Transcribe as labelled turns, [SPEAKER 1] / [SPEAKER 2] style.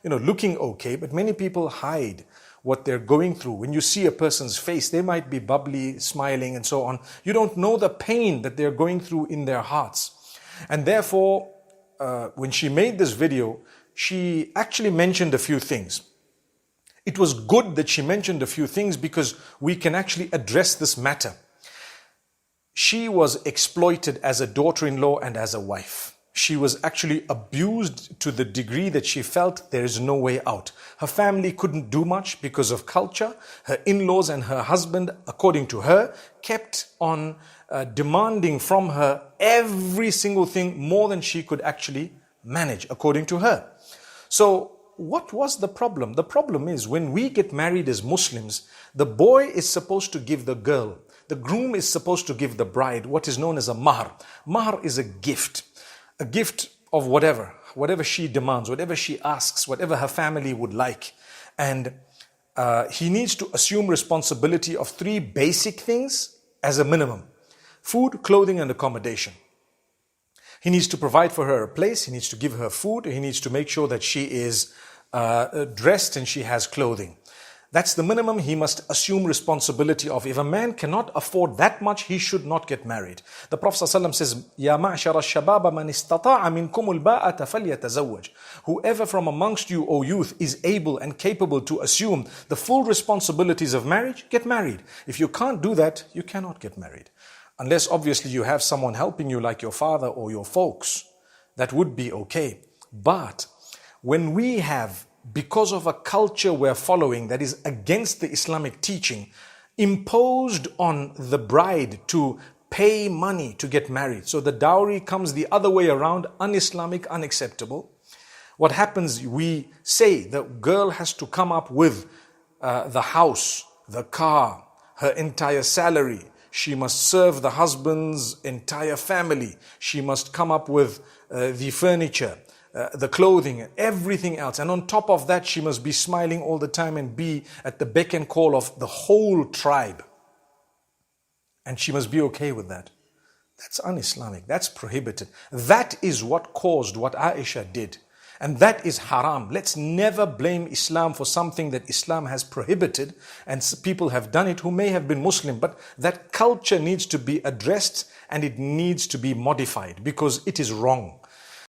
[SPEAKER 1] looking okay, but many people hide what they're going through. When you see a person's face, they might be bubbly, smiling, and so on. You don't know the pain that they're going through in their hearts. And therefore, when she made this video, she actually mentioned a few things. It was good that she mentioned a few things because we can actually address this matter. She was exploited as a daughter-in-law and as a wife. She was actually abused to the degree that she felt there is no way out. Her family couldn't do much because of culture. Her in-laws and her husband, according to her, kept on demanding from her every single thing more than she could actually manage, according to her. So what was the problem? The problem is when we get married as Muslims, the boy is supposed to give the girl, the groom is supposed to give the bride what is known as a mahr. Mahr is a gift of whatever she demands, whatever she asks, whatever her family would like. And he needs to assume responsibility of 3 basic things as a minimum: food, clothing, and accommodation. He needs to provide for her a place, he needs to give her food, he needs to make sure that she is dressed and she has clothing. That's the minimum he must assume responsibility of. If a man cannot afford that much, he should not get married. The Prophet ﷺ says, Ya ma'shara al-shababa man istata'a minkum al-ba'ata falyatazawwaj. Whoever from amongst you, O youth, is able and capable to assume the full responsibilities of marriage, get married. If you can't do that, you cannot get married. Unless obviously you have someone helping you like your father or your folks, that would be okay. But when we have, because of a culture we're following that is against the Islamic teaching, imposed on the bride to pay money to get married. So the dowry comes the other way around, un-Islamic, unacceptable. What happens, we say the girl has to come up with the house, the car, her entire salary. She must serve the husband's entire family. She must come up with the furniture, the clothing, everything else. And on top of that, she must be smiling all the time and be at the beck and call of the whole tribe. And she must be okay with that. That's un-Islamic. That's prohibited. That is what caused what Aisha did. And that is haram. Let's never blame Islam for something that Islam has prohibited, and people have done it who may have been Muslim, but that culture needs to be addressed and it needs to be modified because it is wrong.